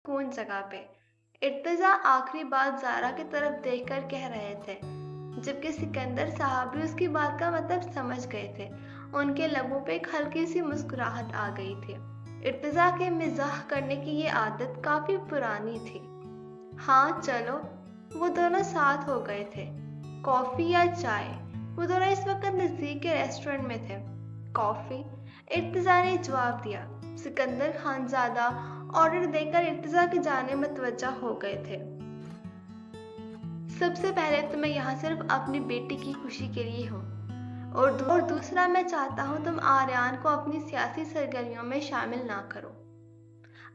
सुकून जगह पे। इर्तिजा आखिरी बात ज़ारा की तरफ देखकर कह रहे थे, जबकि सिकंदर साहब भी उसकी बात का मतलब समझ गए थे। उनके लबों पे एक हल्की सी मुस्कुराहट आ गई थी। इर्तिजा के मिजाह करने की ये आदत काफी पुरानी थी। हाँ चलो। वो दोनों साथ हो गए थे। कॉफी या चाय? वो दोनों इस वक्त नजदीक के रेस्टोरेंट में थे। कॉफी, इर्तिजा ने जवाब दिया। सिकंदर खानजादा ऑर्डर देकर इर्तिजा की जाने मुतवज्जा हो गए थे। सबसे पहले तो मैं यहाँ सिर्फ अपनी बेटी की खुशी के लिए हूँ, और दूसरा मैं चाहता हूँ तुम आर्यान को अपनी सियासी सरगर्मियों में शामिल ना करो।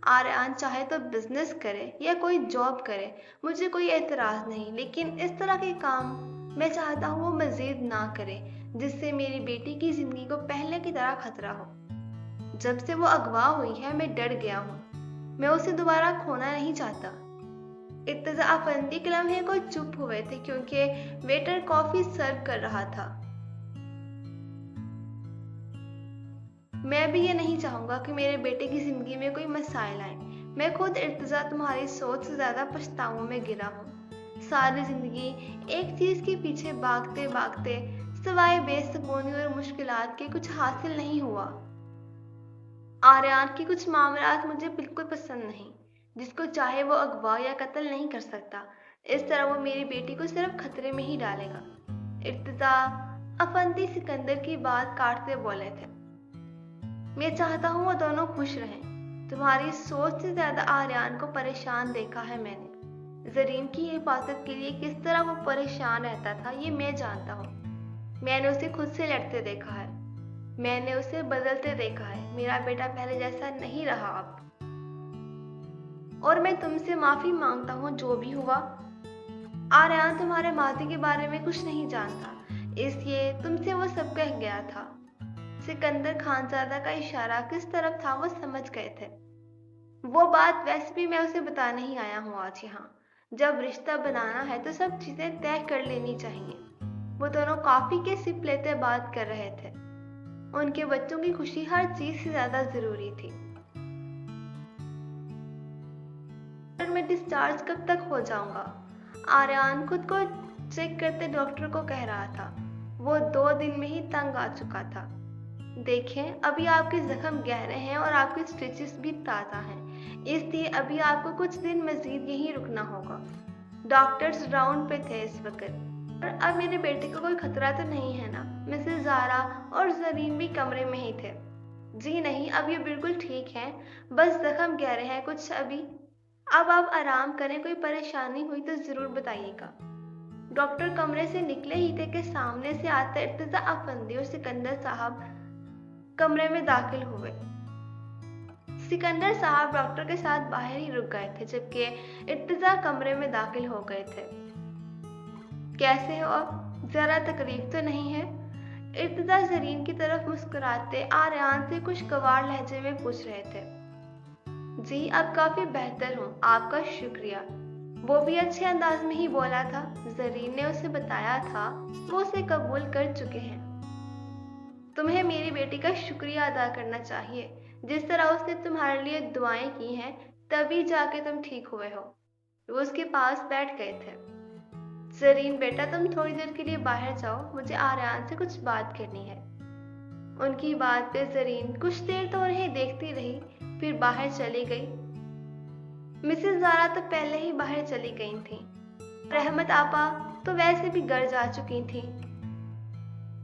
आर्यान चाहे तो बिजनेस करे या कोई जॉब करे, मुझे कोई एतराज नहीं, लेकिन इस तरह के काम मैं चाहता हूँ वो मजीद ना करे, जिससे मेरी बेटी की जिंदगी को पहले की तरह खतरा हो। जब से वो अगवा हुई है मैं डर गया हूँ। मैं उसे दोबारा खोना नहीं चाहता। इर्तिजा अफंदी के लम्हे को चुप हुए थे क्योंकि वेटर कॉफी सर्व कर रहा था। मैं भी ये नहीं चाहूंगा कि मेरे बेटे की जिंदगी में कोई मसाइल आए। मैं खुद इर्तिजा तुम्हारी सोच से ज्यादा पछतावों में गिरा हूँ। सारी जिंदगी एक चीज के पीछे भागते भागते सिवाय बेसुकूनी और मुश्किलात के कुछ हासिल नहीं हुआ। आर्यान के कुछ मामलात मुझे बिल्कुल पसंद नहीं। जिसको चाहे वो अगवा या कत्ल नहीं कर सकता। इस तरह वो मेरी बेटी को सिर्फ खतरे में ही डालेगा। इर्तिजा अफंदी सिकंदर की बात काटते बोले थे। मैं चाहता हूँ वो दोनों खुश रहें। तुम्हारी सोच से ज्यादा आर्यान को परेशान देखा है मैंने। जरीन की हिफाजत के लिए किस तरह वो परेशान रहता था ये मैं जानता हूँ। मैंने उसे खुद से लड़ते देखा है। मैंने उसे बदलते देखा है। मेरा बेटा पहले जैसा नहीं रहा अब। और मैं तुमसे माफी मांगता हूँ जो भी हुआ। आर्यान तुम्हारे माजी के बारे में कुछ नहीं जानता, इसलिए तुमसे वो सब कह गया था। सिकंदर खानजादा का इशारा किस तरफ था वो समझ गए थे। वो बात वैसे भी मैं उसे बताने ही आया हूँ आज यहाँ। जब रिश्ता बनाना है तो सब चीजें तय कर लेनी चाहिए। वो दोनों कॉफी के सिप लेते बात कर रहे थे। उनके बच्चों की खुशी हर चीज से ज्यादा जरूरी थी। मैं डिस्चार्ज कब तक हो जाऊंगा? आर्यान खुद को चेक करते डॉक्टर को कह रहा था। वो 2 दिन में ही तंग आ चुका था। देखें, अभी आपके जख्म गहरे हैं और आपके स्टिचेस भी ताज़ा हैं, इसलिए अभी आपको कुछ दिन मजीद यहीं रुकना होगा। डॉक्टर्स राउंड पे थे इस वक्त। और अब मेरे बेटे को कोई खतरा तो नहीं है ना? मिसेस ज़ारा और जरीन भी कमरे में ही थे। जी नहीं, अब ये बिल्कुल ठीक है, बस जख्म गहरे हैं कुछ अभी। अब आप आराम करें, कोई परेशानी हुई तो जरूर बताइएगा। डॉक्टर कमरे से निकले ही थे कि सामने से आते इर्तिजा अफंदी और सिकंदर साहब कमरे में दाखिल हुए। सिकंदर साहब डॉक्टर के साथ बाहर ही रुक गए थे, जबकि इर्तिजा कमरे में दाखिल हो गए थे। कैसे हो अब? जरा तकलीफ तो नहीं है? इर्तिजा जरीन की तरफ मुस्कुराते आर्यान से कुछ गवार लहजे में पूछ रहे थे। जी, अब काफी बेहतर हूँ, आपका शुक्रिया। वो भी अच्छे अंदाज में ही बोला था। जरीन ने उसे बताया था वो उसे कबूल कर चुके हैं। तुम्हें मेरी बेटी का शुक्रिया अदा करना चाहिए। जिस तरह उसने तुम्हारे लिए दुआएं की हैं, तभी जाके तुम ठीक हुए हो। वो उसके पास बैठ गए थे। जरीन बेटा, तुम थोड़ी देर के लिए बाहर जाओ, मुझे आर्यान से कुछ बात करनी है। उनकी बात पे जरीन कुछ देर तो उन्हें देखती रही, फिर बाहर चली गई। मिसेस ज़ारा तो पहले ही बाहर चली गई थी। रहमत आपा तो वैसे भी घर जा चुकी थी।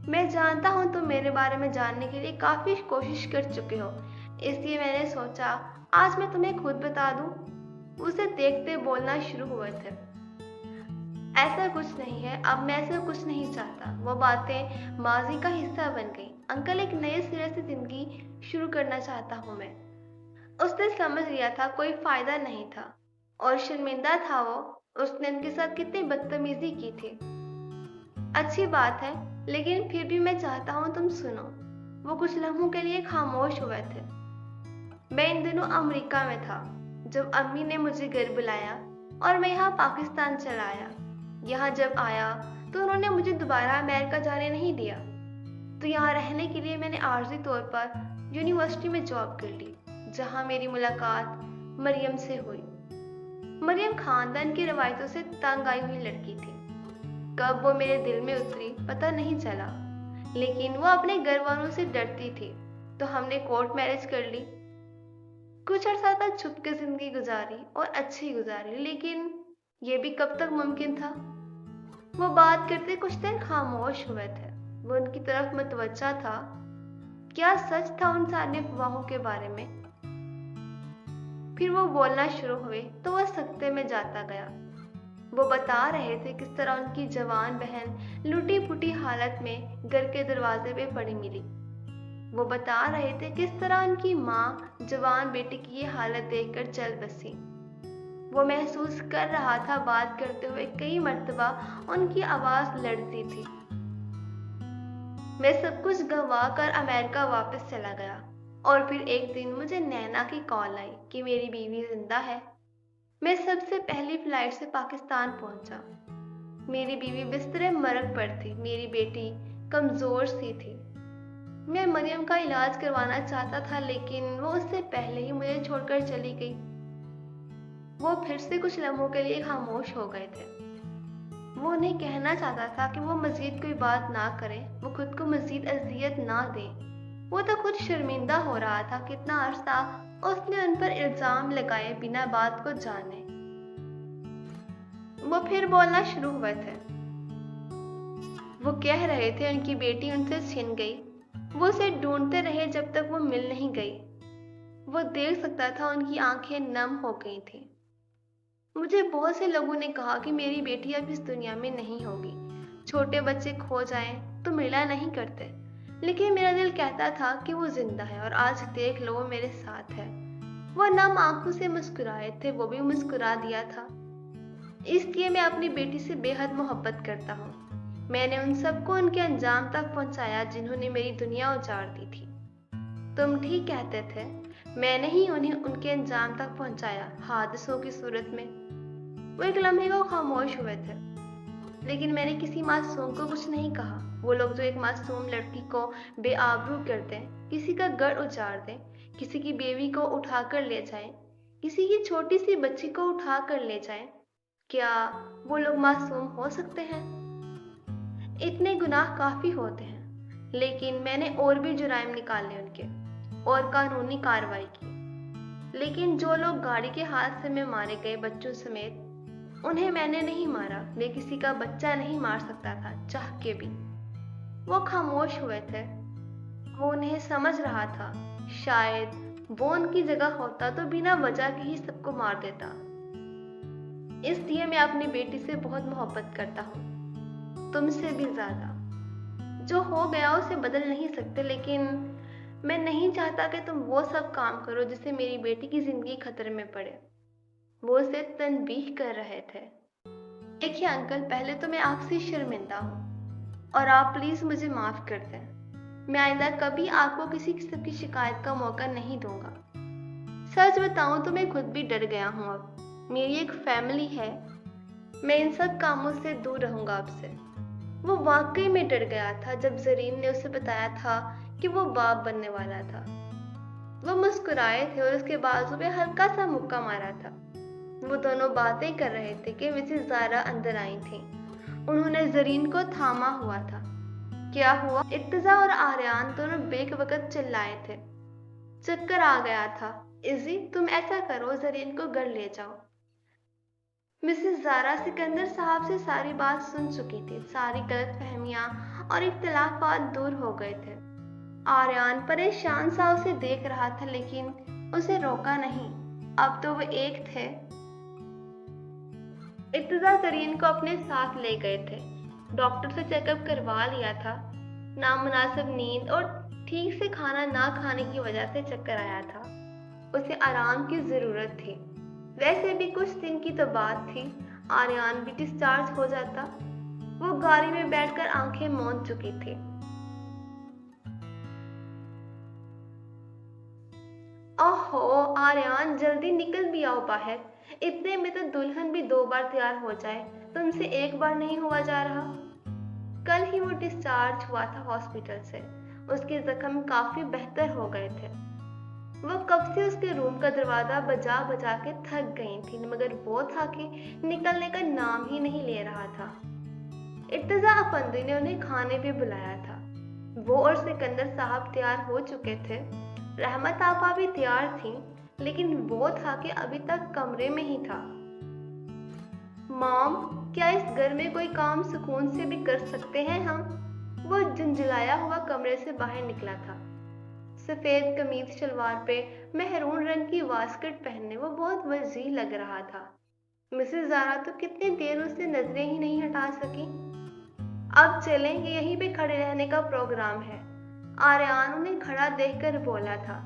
मैं जानता हूँ तुम मेरे बारे में जानने के लिए काफी कोशिश कर चुके हो, इसलिए मैंने सोचा आज मैं तुम्हें खुद बता दूं। उसे देखते बोलना शुरू हुए थे। ऐसा कुछ नहीं है, अब मैं ऐसा कुछ नहीं चाहता। वो बातें माजी का हिस्सा बन गई। अंकल, एक नए सिरे से जिंदगी शुरू करना चाहता हूँ मैं। उसने समझ लिया था कोई फायदा नहीं था, और शर्मिंदा था वो। उसने उनके साथ कितनी बदतमीजी की थी। अच्छी बात है, लेकिन फिर भी मैं चाहता हूँ तुम सुनो। वो कुछ लम्हों के लिए खामोश हुए थे। मैं इन दिनों अमेरिका में था जब अम्मी ने मुझे घर बुलाया और मैं यहाँ पाकिस्तान चला आया। यहाँ जब आया तो उन्होंने मुझे दोबारा अमेरिका जाने नहीं दिया, तो यहाँ रहने के लिए मैंने आर्जी तौर पर यूनिवर्सिटी में जॉब कर ली, जहाँ मेरी मुलाकात मरियम से हुई। मरियम खानदान की रवायतों से तंग आई हुई लड़की थी। कब वो मेरे दिल में उतरी पता नहीं चला, लेकिन वो अपने घर वालों से डरती थी, तो हमने कोर्ट मैरिज कर ली। कुछ अर्सा तक छुप के जिंदगी गुजारी और अच्छी गुजारी, लेकिन ये भी कब तक मुमकिन था। वो बात करते कुछ दिन खामोश हुए थे। वो उनकी तरफ मुतवज्जा था। क्या सच था उन सारी अफवाहों के बारे में? फिर वो बोलना शुरू हुए तो वह सख्ते में जाता गया। वो बता रहे थे किस तरह उनकी जवान बहन लूटी फूटी हालत में घर के दरवाजे पे पड़ी मिली। वो बता रहे थे किस तरह उनकी माँ जवान बेटी की ये हालत देखकर चल बसी। वो महसूस कर रहा था बात करते हुए कई मर्तबा उनकी आवाज लड़ती थी। मैं सब कुछ गंवा कर अमेरिका वापस चला गया और फिर एक दिन मुझे नैना की कॉल आई कि मेरी बीवी जिंदा है। मैं सबसे पहली फ्लाइट से पाकिस्तान पहुंचा। मेरी बीवी बिस्तरे मरग पर थी, मेरी बेटी कमजोर सी थी। मैं मरियम का इलाज करवाना चाहता था, लेकिन वो उससे पहले ही मुझे छोड़कर चली गई। वो फिर से कुछ लम्हों के लिए खामोश हो गए थे। वो उन्हें कहना चाहता था कि वो मजीद कोई बात ना करें, वो खुद को मजीद अजियत ना दें। वो तो खुद शर्मिंदा हो रहा था कितना अरसा उसने उन पर इल्जाम लगाए बिना बात को जाने। वो फिर बोलना शुरू हुए थे। वो कह रहे थे उनकी बेटी उनसे छिन गई। वो उसे ढूंढते रहे जब तक वो मिल नहीं गई। वो देख सकता था उनकी आंखें नम हो गई थी। मुझे बहुत से लोगों ने कहा कि मेरी बेटी अब इस दुनिया में नहीं होगी। छोटे बच्चे खो जाएं तो मिला नहीं करते, लेकिन मेरा दिल कहता था कि वो जिंदा है और आज देख लो वो मेरे साथ है। वो नम आंखों से मुस्कुराए थे, वो भी मुस्कुरा दिया था। इसलिए मैं अपनी बेटी से बेहद मोहब्बत करता हूँ। मैंने उन सबको उनके अंजाम तक पहुंचाया जिन्होंने मेरी दुनिया उजाड़ दी थी। तुम ठीक कहते थे, मैंने ही उन्हें उनके अंजाम तक पहुंचाया, हादसों की सूरत में। वो एक लम्हे को खामोश हुए थे, लेकिन मैंने किसी मासूम को कुछ नहीं कहा। वो लोग जो एक मासूम लड़की को बेआबरू कर दें, किसी का घर उजाड़ दें, किसी की बेवी को उठाकर ले जाएं, किसी की छोटी सी बच्ची को उठाकर ले जाएं, क्या वो लोग मासूम हो सकते हैं? इतने गुनाह काफी होते हैं, लेकिन मैंने और भी जुराइम निकाले उनके और कानूनी कार्रवाई की। लेकिन जो लोग गाड़ी के हादसे में मारे गए बच्चों समेत, उन्हें मैंने नहीं मारा। मैं किसी का बच्चा नहीं मार सकता था, चाह के भी। वो खामोश हुए थे। वो उन्हें समझ रहा था। शायद वो उनकी जगह होता तो बिना वजह के ही सबको मार देता। इसलिए मैं अपनी बेटी से बहुत मोहब्बत करता हूँ, तुमसे भी ज्यादा। जो हो गया उसे बदल नहीं सकते, लेकिन मैं नहीं चाहता कि तुम वो सब काम करो जिससे मेरी बेटी की जिंदगी खतरे में पड़े। वो उसे तनबीह कर रहे थे। देखिए अंकल, पहले तो मैं आपसे शर्मिंदा हूँ और आप प्लीज मुझे माफ कर दें। मैं आइंदा कभी आपको किसी किस्म की शिकायत का मौका नहीं दूंगा। सच बताऊं तो मैं खुद भी डर गया हूँ। अब मेरी एक फैमिली है, मैं इन सब कामों से दूर रहूंगा अब से। वो वाकई में डर गया था जब जरीन ने उसे बताया था कि वो बाप बनने वाला था। वो मुस्कुराए थे और उसके बाजू पे हल्का सा मुक्का मारा था। वो दोनों बातें कर रहे थे कि मिसेस ज़ारा अंदर आई थी। उन्होंने जरीन को थामा हुआ था। क्या हुआ? इर्तिजा और आर्यान दोनों बेवकूफ चिल्लाए थे। चक्कर आ गया था। इजी, तुम ऐसा करो, जरीन को घर ले जाओ। मिसेस ज़ारा सिकंदर साहब से सारी बात सुन चुकी थी। सारी गलतफहमियां और इख्तिलाफात दूर हो गए थे। आर्यान परेशान सा उसे देख रहा था, लेकिन उसे रोका नहीं। अब तो वो एक थे। इर्तिजा जरीन को अपने साथ ले गए थे। डॉक्टर से चेकअप करवा लिया था। नामुनासिब नींद और ठीक से खाना ना खाने की वजह से चक्कर आया था। उसे आराम की जरूरत थी। वैसे भी कुछ दिन की तो बात थी, आर्यान भी डिस्चार्ज हो जाता। वो गाड़ी में बैठकर आंखें मूंद चुकी थी। ओहो आर्यान, जल्दी निकल भी आओ बाहर। इतने में तो दुल्हन भी 2 बार तैयार हो जाए, तुमसे 1 बार नहीं हुआ जा रहा। कल ही वो डिस्चार्ज हुआ था हॉस्पिटल से। उसके जख्म काफी बेहतर हो गए थे। वो कब से उसके रूम का दरवाजा बजा बजा के थक गई थी, मगर वो था कि निकलने का नाम ही नहीं ले रहा था। इर्तिजा अफंदी ने उन्हें खाने पे बुलाया था। वो और सिकंदर साहब तैयार हो चुके थे। रहमत आपा भी तैयार थी, लेकिन वो था कि अभी तक कमरे में ही था। मॉम, क्या इस घर में कोई काम सुकून से भी कर सकते हैं हम? वो झुंझुलाया हुआ कमरे से बाहर निकला था। सफेद कमीज शलवार पे मेहरून रंग की वास्कट पहनने वो बहुत वजीह लग रहा था। मिसेस ज़ारा तो कितनी देर उससे नजरें ही नहीं हटा सकी। अब चलें, यहीं पे खड़े रहने का प्रोग्राम है। आर्यान उन्हें खड़ा देखकर बोला था।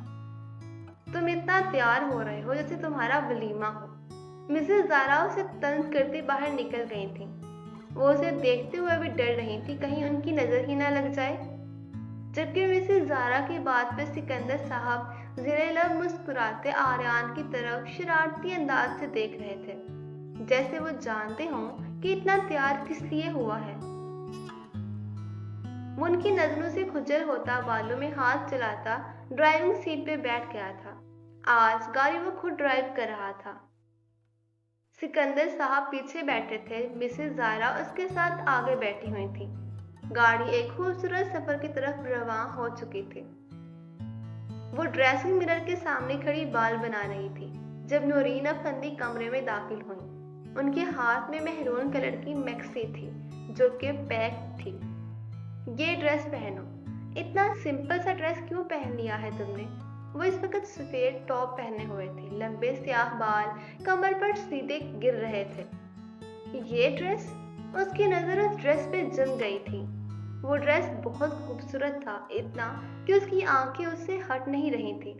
तुम इतना तैयार हो रहे हो जैसे तुम्हारा वलीमा हो। मिसेस ज़ारा उसे तंज करती बाहर निकल गई थी। वो उसे देखते हुए भी डर रही थी, कहीं उनकी नजर ही ना लग जाए। जबकि मिसेस ज़ारा की बात पर सिकंदर साहब ज़िरे लब मुस्कुराते आर्यान की तरफ शरारती अंदाज से देख रहे थे, जैसे वो जानते हों कि इतना तैयार किस लिए हुआ है। वो उनकी नजरों से खुजल होता, बालों में हाथ चलाता ड्राइविंग सीट पे बैठ गया था। आज गाड़ी वो खुद ड्राइव कर रहा था। सिकंदर साहब पीछे बैठे थे, मिसेस ज़ारा उसके साथ आगे बैठी हुई थी। गाड़ी एक खूबसूरत सफर की तरफ रवां हो चुकी थी। वो ड्रेसिंग मिरर के सामने खड़ी बाल बना रही थी जब नूरीन अफंदी कमरे में दाखिल हुई। उनके हाथ में मेहरून कलर की मैक्सी थी जो कि पैक थी। ये ड्रेस पहनो। इतना सिंपल सा ड्रेस क्यों पहन लिया है तुमने? वो इस वक्त सफेद टॉप पहने हुए थे, लंबे स्याह बाल कमर पर सीधे गिर रहे थे। ये ड्रेस? उसकी नजर उस ड्रेस पे जम गई थी। वो ड्रेस बहुत खूबसूरत था, इतना कि उसकी आंखें उससे हट नहीं रही थी।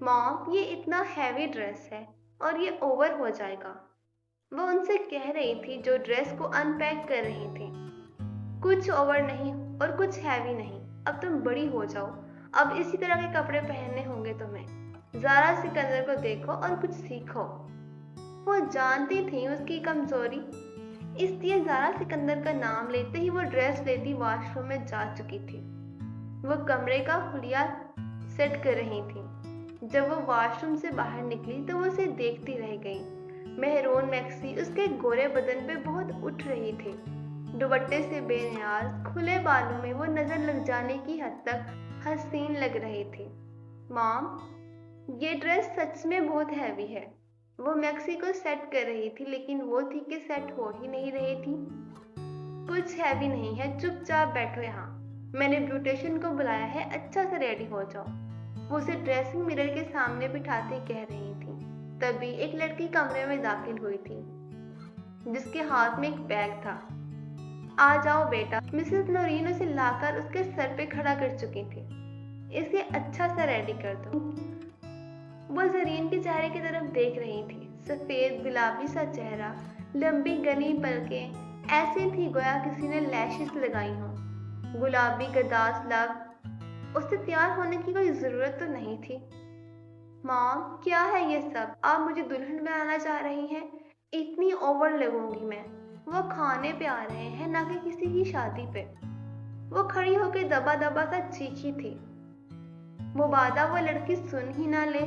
मॉम, ये इतना हैवी ड्रेस है और ये ओवर हो जाएगा, वो उनसे कह रही थी जो ड्रेस को अनपैक कर रही थी। कुछ ओवर नहीं और कुछ हैवी नहीं, अब तुम बड़ी हो जाओ, अब इसी तरह के कपड़े पहनने होंगे तुम्हें। ज़ारा सिकंदर को देखो और कुछ सीखो। वो जानती थी उसकी कमजोरी, इसलिए ज़ारा सिकंदर का नाम लेते ही वो ड्रेस लेती वॉशरूम में जा चुकी थी। वो कमरे का हुलिया सेट कर रही थी। जब वो वॉशरूम से बाहर निकली तो वो उसे देखती रह गई। मेहरून मैक्सी उसके गोरे बदन पे बहुत उठ रही थी। दुपट्टे से बेनियाज खुले बालों में वो नजर लग जाने की हद तक हसीन लग रही थी। मॉम, ये ड्रेस सच में बहुत हैवी है। वो मैक्सी को सेट कर रही थी, लेकिन वो थी कि सेट हो ही नहीं रही थी। कुछ हैवी नहीं है, चुपचाप बैठो यहाँ। मैंने ब्यूटिशियन को बुलाया है, अच्छा से रेडी हो जाओ। वो उसे ड्रेसिंग मिरर के सामने बिठाते कह रही थी। तभी एक लड़की कमरे में दाखिल हुई थी जिसके हाथ में एक बैग था। आ जाओ बेटा। मिसेस नूरीन उसे लाकर उसके सर पे खड़ा कर चुकी थी। इसे अच्छा सा रेडी कर दो। वो जरीन के चेहरे की तरफ देख रही थी। सफेद गुलाबी सा चेहरा, लंबी घनी पलकें, ऐसी थी गोया किसी ने लैशेस लगाई हों। गुलाबी गदास लब। उससे तैयार होने की कोई जरूरत तो नहीं थी। मॉम, क्या है ये सब? आप मुझे दुल्हन बनाना चाह रही हैं? इतनी ओवर लगूंगी मैं। वो खाने पे आ रहे हैं, ना कि किसी की शादी पे। वो खड़ी होकर दबा दबा सा चीखी थी। मुबादा वो लड़की सुन ही ना ले।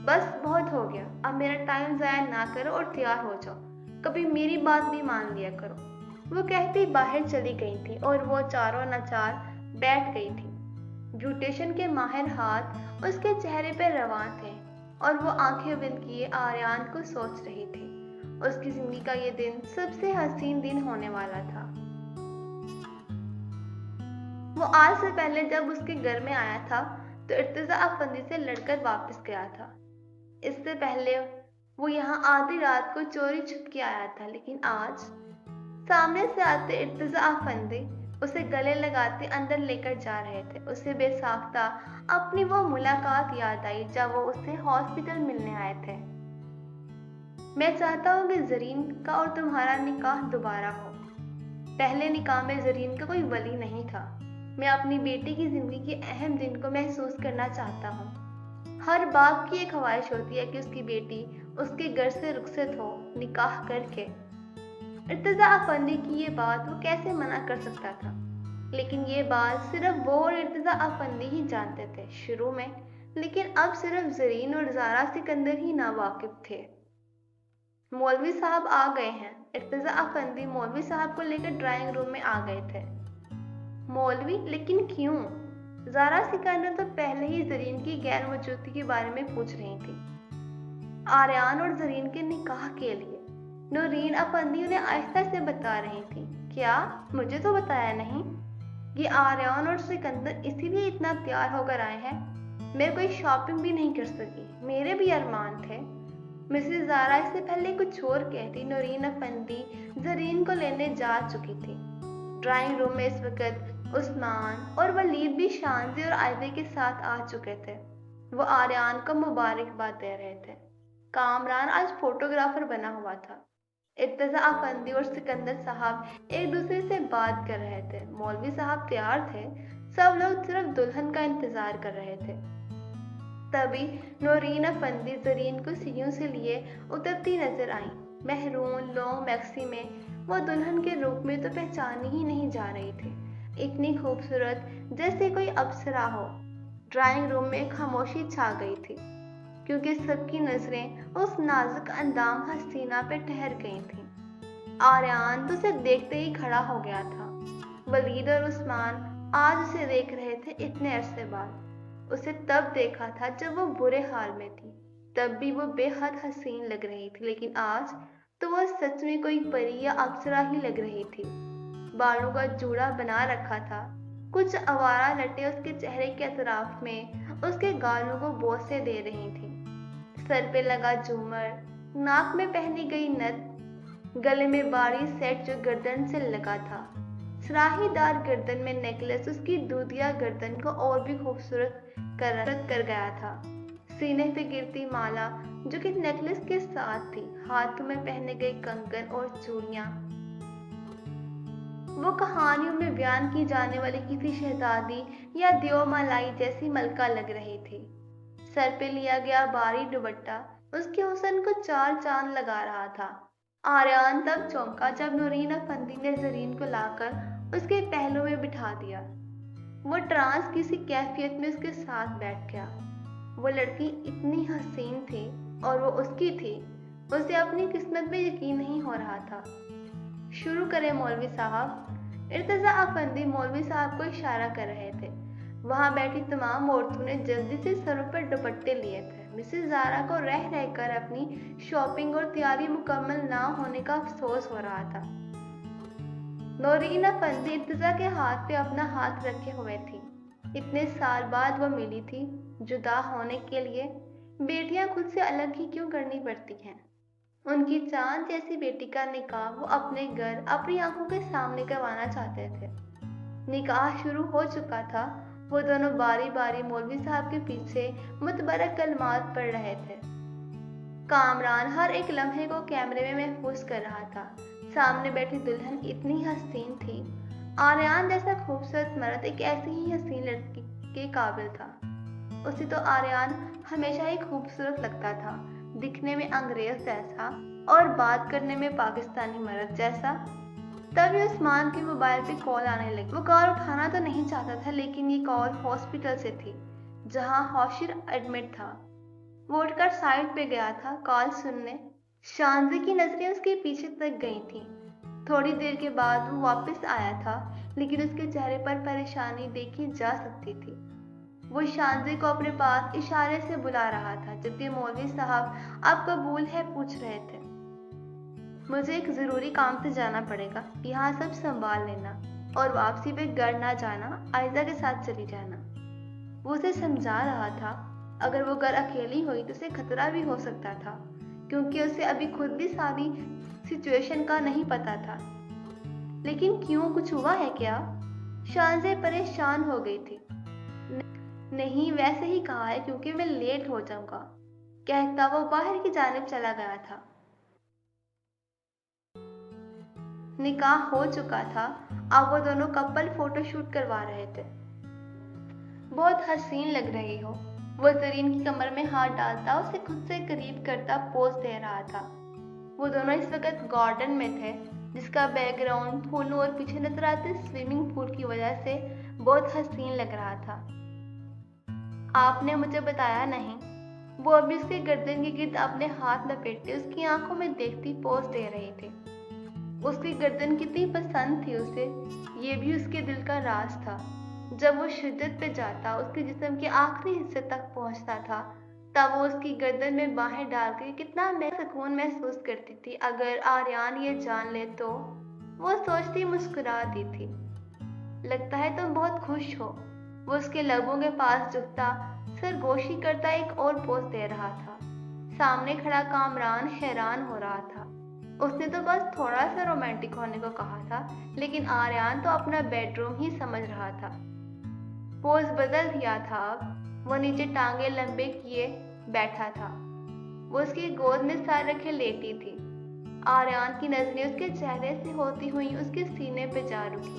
बस बहुत हो गया, अब मेरा टाइम जाया ना करो और तैयार हो जाओ। कभी मेरी बात भी मान लिया करो। वो कहती बाहर चली गई थी और वो चारों नाचार बैठ गई थी। ब्यूटिशियन के माहिर हाथ उसके चेहरे पर रवां थे और वो आंखें बंद किए आर्यान को सोच रही थी। उसकी जिंदगी का ये दिन सबसे हसीन दिन होने वाला था। वो आज से पहले जब उसके घर में आया था तो इर्तिजा अफंदी से लड़कर वापस गया था। इससे पहले वो यहाँ आधी रात को चोरी छुप के आया था, लेकिन आज सामने से आते इर्तिजा अफंदी उसे गले लगाते अंदर लेकर जा रहे थे। उसे बेसाख्ता अपनी वो मुलाकात याद आई जब वो उससे हॉस्पिटल मिलने आए थे। मैं चाहता हूँ कि जरीन का और तुम्हारा निकाह दोबारा हो। पहले निकाह में जरीन का कोई वली नहीं था। मैं अपनी बेटी की जिंदगी के अहम दिन को महसूस करना चाहता हूँ। हर बाप की एक ख्वाहिश होती है कि उसकी बेटी उसके घर से रुखसत हो निकाह करके। इर्तिजा अफंदी की ये बात वो कैसे मना कर सकता था, लेकिन ये बात सिर्फ वो और इर्तिजा अफंदी ही जानते थे। शुरू में لیکن اب صرف زرین اور زارا سکندر ہی ناواقف تھے۔ مولوی صاحب آ گئے ہیں۔ ارتضیٰ افندی مولوی صاحب کو لے کر ڈرائنگ روم میں آ گئے تھے۔ مولوی، لیکن کیوں؟ زارا سکندر تو پہلے ہی زرین کی غیر موجودگی کے بارے میں پوچھ رہی تھی۔ آریان اور زرین کے نکاح کے لیے نورین افندی انہیں آہستہ سے بتا رہی تھی۔ کیا؟ مجھے تو بتایا نہیں۔ یہ آریان اور سکندر اسی لیے اتنا تیار ہو کر آئے ہیں۔ میں کوئی شاپنگ بھی نہیں کر سکی، میرے بھی ارمان تھے۔ مسز زارا اس سے پہلے کچھ اور کہتی نورین افندی زرین کو لینے جا چکی تھی۔ ڈرائنگ روم میں اس وقت عثمان اور ولید بھی شانزی اور آئزے کے ساتھ آ چکے تھے۔ وہ آریان کو مبارکباد دے رہے تھے۔ کامران آج فوٹوگرافر بنا ہوا تھا۔ ارتضیٰ افندی اور سکندر صاحب ایک دوسرے سے بات کر رہے تھے۔ مولوی صاحب تیار تھے، سب لوگ صرف دلہن کا انتظار کر رہے تھے۔ تبھی نورین افندی زرین کو سیڑھیوں سے لیے اترتی نظر آئیں۔ مہرون لانگ میکسی میں وہ دلہن کے روپ میں تو پہچانی ہی نہیں جا رہی تھی، اتنی خوبصورت جیسے کوئی اپسرا ہو۔ ڈرائنگ روم میں ایک خاموشی چھا گئی تھی، کیونکہ سب کی نظریں اس نازک اندام حسینہ پہ ٹھہر گئی تھیں۔ آریان تو اسے دیکھتے ہی کھڑا ہو گیا تھا۔ ولید اور عثمان آج اسے دیکھ رہے تھے اتنے عرصے بعد۔ اسے تب دیکھا تھا جب وہ برے حال میں تھی، تب بھی وہ بے حد حسین لگ رہی تھی، لیکن آج تو وہ سچ میں کوئی پری یا اپسرا ہی لگ رہی تھی۔ بالوں کا جوڑا بنا رکھا تھا، کچھ آوارہ لٹیں اس کے چہرے کے اطراف میں اس کے گالوں کو بوسے دے رہی تھیں۔ سر پہ لگا جھومر، ناک میں پہنی گئی نتھ، گلے میں باری سیٹ جو گردن سے لگا تھا، سراہی دار گردن میں نیکلس اس کی دودھیا گردن کو اور بھی خوبصورت کر گیا تھا۔ سینے پہ گرتی مالا جو کہ نیکلس کے ساتھ تھی، ہاتھوں میں پہنے گئے کنگن اور چوڑیاں وہ کہانیوں میں بیان کی جانے والی کسی شہزادی یا دیو مالائی جیسی ملکہ لگ رہی تھی۔ سر پہ لیا گیا بھاری دوپٹہ اس کے حسن کو چار چاند لگا رہا تھا۔ آریان تب چونکا جب نورین افندی نے زرین کو لا کر اس کے پہلو میں بٹھا دیا۔ وہ ٹرانس کسی کیفیت میں اس کے ساتھ بیٹھ گیا۔ وہ لڑکی اتنی حسین تھی اور وہ اس کی تھی، اسے اپنی قسمت پہ یقین نہیں ہو رہا تھا۔ شروع کریں مولوی صاحب۔ ارتضیٰ افندی مولوی صاحب کو اشارہ کر رہے تھے۔ وہاں بیٹھی تمام عورتوں نے جلدی سے سروں پر دوپٹے لیے تھے۔ مسز زارا کو رہ کر اپنی شاپنگ اور تیاری مکمل نہ ہونے کا افسوس ہو رہا تھا۔ نورین افندی ارتضیٰ کے ہاتھ پہ اپنا ہاتھ رکھے ہوئے تھی۔ اتنے سال بعد وہ ملی تھی۔ جدا ہونے کے لیے بیٹیاں خود سے الگ ہی کیوں کرنی پڑتی ہیں؟ ان کی چاند جیسی بیٹی کا نکاح وہ اپنے گھر اپنی آنکھوں کے سامنے کروانا چاہتے تھے۔ نکاح شروع ہو چکا تھا۔ وہ دونوں باری باری مولوی صاحب کے پیچھے متبرک کلمات پڑھ رہے تھے۔ کامران ہر ایک لمحے کو کیمرے میں محفوظ کر رہا تھا۔ سامنے بیٹھی دلہن اتنی حسین تھی۔ آریان جیسا خوبصورت مرد ایک ایسی ہی حسین لڑکی کے قابل تھا۔ اسے تو آریان ہمیشہ ہی خوبصورت لگتا تھا، دکھنے میں انگریز جیسا اور بات کرنے میں پاکستانی مرد جیسا۔ تبھی عثمان کے موبائل پہ کال آنے لگی۔ وہ کال اٹھانا تو نہیں چاہتا تھا، لیکن یہ کال ہاسپٹل سے تھی جہاں ہوشر ایڈمٹ تھا۔ وہ اٹھ کر سائٹ پہ گیا تھا کال سننے۔ شانزی کی نظریں اس کے پیچھے تک گئی تھیں۔ تھوڑی دیر کے بعد وہ واپس آیا تھا، لیکن اس کے چہرے پر پریشانی دیکھی جا سکتی تھی۔ وہ شانزی کو اپنے پاس اشارے سے بلا رہا تھا، جبکہ مولوی صاحب اب قبول ہے پوچھ رہے تھے۔ مجھے ایک ضروری کام سے جانا پڑے گا، یہاں سب سنبھال لینا اور واپسی پہ گھر نہ جانا، آئزہ کے ساتھ چلی جانا۔ وہ اسے سمجھا رہا تھا اگر وہ گھر اکیلی ہوئی تو اسے خطرہ بھی ہو سکتا تھا، کیونکہ اسے ابھی خود بھی ساری سچویشن کا نہیں پتا تھا۔ لیکن کیوں، کچھ ہوا ہے کیا؟ شانزی پریشان ہو گئی تھی۔ نہیں، ویسے ہی کہا ہے کیونکہ میں لیٹ ہو جاؤں گا، کہتا وہ باہر کی جانب چلا گیا تھا۔ نکاح ہو چکا تھا، اب وہ دونوں کپل فوٹو شوٹ کروا رہے تھے۔ بہت حسین لگ رہی ہو، وہ زرین کی کمر میں ہاتھ ڈالتا اسے خود سے قریب کرتا پوز دے رہا تھا۔ وہ دونوں اس وقت گارڈن میں تھے، جس کا بیک گراؤنڈ پھولوں اور پیچھے نظر آتے سوئمنگ پول کی وجہ سے بہت حسین لگ رہا تھا۔ آپ نے مجھے بتایا نہیں۔ وہ ابھی اس کے گردن کے گرد اپنے ہاتھ لپیٹتے اس کی آنکھوں میں دیکھتی پوز دے رہی تھی۔ اس کی گردن کتنی پسند تھی اسے، یہ بھی اس کے دل کا راز تھا۔ جب وہ شدت پہ جاتا، اس کے جسم کے آخری حصے تک پہنچتا تھا، تب وہ اس کی گردن میں باہیں ڈال کے کتنا سکون محسوس کرتی تھی۔ اگر آریان یہ جان لے تو؟ وہ سوچتی مسکرا دی تھی۔ لگتا ہے تم بہت خوش ہو۔ وہ اس کے لبوں کے پاس جھکتا، سرگوشی کرتا ایک اور پوز دے رہا تھا۔ سامنے کھڑا کامران حیران ہو رہا تھا۔ اس نے تو بس تھوڑا سا رومانٹک ہونے کو کہا تھا، لیکن آریان تو اپنا بیڈ روم ہی سمجھ رہا تھا۔ پوز بدل دیا تھا اب۔ وہ نیچے ٹانگیں لمبے کیے بیٹھا تھا۔ وہ اس کی گود میں سر رکھے لیٹی تھی۔ آریان کی نظریں اس کے چہرے سے ہوتی ہوئی اس کے سینے پہ جا رکی۔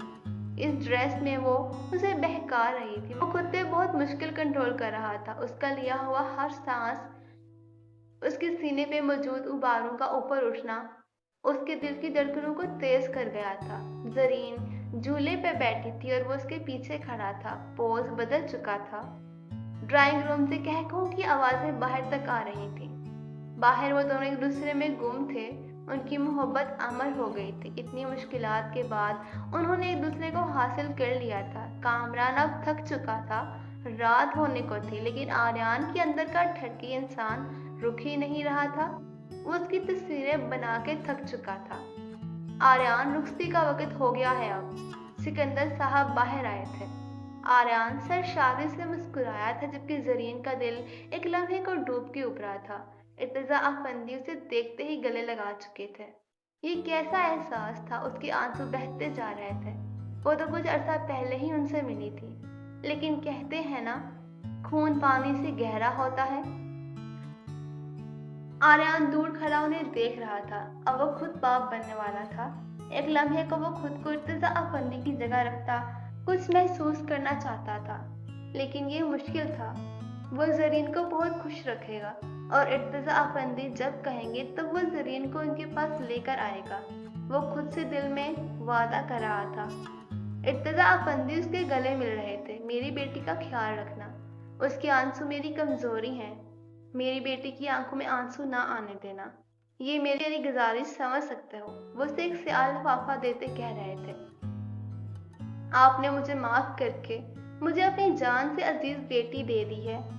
اس ڈریس میں وہ اسے بہکا رہی تھی۔ وہ خود پہ بہت مشکل کنٹرول کر رہا تھا۔ اس کا لیا ہوا ہر سانس، اس کے سینے پہ موجود غباروں کا اوپر اٹھنا اس کے دل کی دھڑکنوں کو تیز کر گیا تھا۔ زرین جھولے پہ بیٹھی تھی اور وہ اس کے پیچھے کھڑا تھا۔ پوز بدل چکا تھا۔ ڈرائنگ روم سے کہکہوں کی آوازیں باہر تک آ رہی تھیں۔ باہر وہ دونوں ایک دوسرے میں گم تھے۔ ان کی محبت امر ہو گئی تھی۔ اتنی مشکلات کے بعد انہوں نے ایک دوسرے کو حاصل کر لیا تھا۔ کامران اب تھک چکا تھا، رات ہونے کو تھی، لیکن آریان کے اندر کا ٹھڑکی انسان رک ہی نہیں رہا تھا۔ وہ اس کی تصویریں بنا کے تھک چکا تھا۔ آریان، رخصتی کا وقت ہو گیا ہے اب۔ سکندر صاحب باہر آئے تھے۔ آریان سرشاری سے مسکرایا تھا، جبکہ زرین کا دل ایک لمحے کو ڈوب کے ابھرا تھا۔ ارتضیٰ افندی اسے دیکھتے ہی گلے لگا چکے تھے۔ یہ کیسا احساس تھا؟ اس کے آنسو بہتے جا رہے تھے۔ وہ تو کچھ عرصہ پہلے ہی ان سے ملی تھی، لیکن کہتے ہیں نا، خون پانی سے گہرا ہوتا ہے۔ آریان دور کھڑا انہیں دیکھ رہا تھا۔ اب وہ خود باپ بننے والا تھا۔ ایک لمحے کو وہ خود کو ارتضیٰ افندی کی جگہ رکھتا، کچھ محسوس کرنا چاہتا تھا، لیکن یہ مشکل تھا۔ وہ زرین کو بہت خوش رکھے گا، اور ارتضیٰ افندی جب کہیں گے تب وہ زرین کو ان کے پاس لے کر آئے گا۔ وہ خود سے دل میں وعدہ کر رہا تھا۔ ارتضیٰ افندی اس کے گلے مل رہے تھے۔ میری بیٹی کا خیال رکھنا۔ اس کے آنسو میری کمزوری ہیں۔ میری بیٹی کی آنکھوں میں آنسو نہ آنے دینا۔ یہ میری گزارش سمجھ سکتے ہو؟ وہ اسے ایک سیاہ لفافہ دیتے کہہ رہے تھے۔ آپ نے مجھے معاف کر کے مجھے اپنی جان سے عزیز بیٹی دے دی ہے۔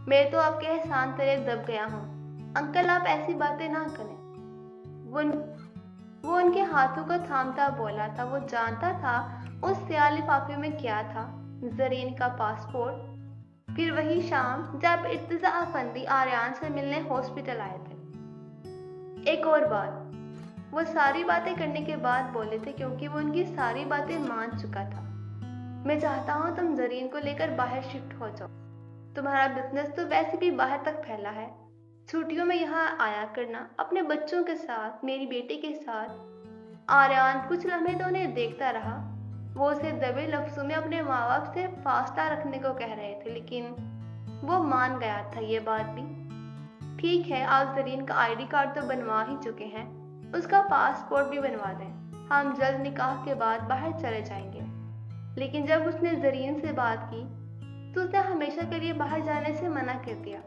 میں تو آپ کے احسان تلے دب گیا ہوں۔ انکل، آپ ایسی باتیں نہ کریں۔ وہ ان کے ہاتھوں کو تھامتا بولا تھا۔ وہ جانتا تھا اس سیاہ لفافے میں کیا تھا، زرین کا پاسپورٹ۔ پھر وہی شام جب ارتضیٰ افندی آریان سے ملنے ہاسپٹل آئے تھے۔ ایک اور بات، وہ ساری باتیں کرنے کے بعد بولے تھے، کیونکہ وہ ان کی ساری باتیں مان چکا تھا۔ میں چاہتا ہوں تم زرین کو لے کر باہر شفٹ ہو جاؤ۔ تمہارا بزنس تو ویسے بھی باہر تک پھیلا ہے۔ چھٹیوں میں یہاں آیا کرنا، اپنے بچوں کے ساتھ، میری بیٹی کے ساتھ۔ آریان کچھ لمحے تو انہیں دیکھتا رہا۔ وہ اسے دبے لفظوں میں اپنے ماں باپ سے فاصلہ رکھنے کو کہہ رہے تھے، لیکن وہ مان گیا تھا یہ بات بھی۔ ٹھیک ہے، آپ زرین کا آئی ڈی کارڈ تو بنوا ہی چکے ہیں، اس کا پاسپورٹ بھی بنوا دیں۔ ہم جلد نکاح کے بعد باہر چلے جائیں گے۔ لیکن جب اس نے زرین سے بات کی تو اس نے ہمیشہ کے لیے باہر جانے سے منع کر دیا۔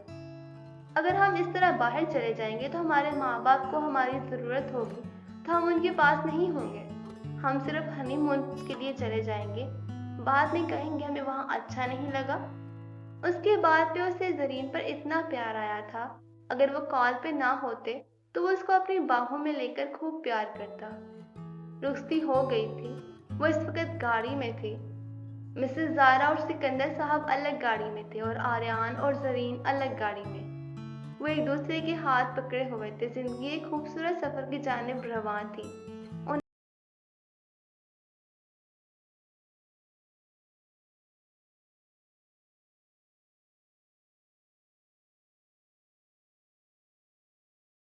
اگر ہم اس طرح باہر چلے جائیں گے تو ہمارے ماں باپ کو ہماری ضرورت ہوگی تو ہم ان کے پاس نہیں ہوں گے۔ ہم صرف ہنی مون کے لیے چلے جائیں گے، بعد میں کہیں گے ہمیں وہاں اچھا نہیں لگا۔ اس کے بعد پہ اسے زرین پر اتنا پیار آیا تھا، اگر وہ کال پہ نہ ہوتے تو وہ اس کو اپنی باہوں میں لے کر خوب پیار کرتا۔ رخصتی ہو گئی تھی۔ وہ اس وقت گاڑی میں تھی۔ مسز زائرہ اور سکندر صاحب الگ گاڑی میں تھے اور آریان اور زرین الگ گاڑی میں۔ وہ ایک دوسرے کے ہاتھ پکڑے ہوئے تھے۔ زندگی ایک خوبصورت سفر کی جانب رواں تھی۔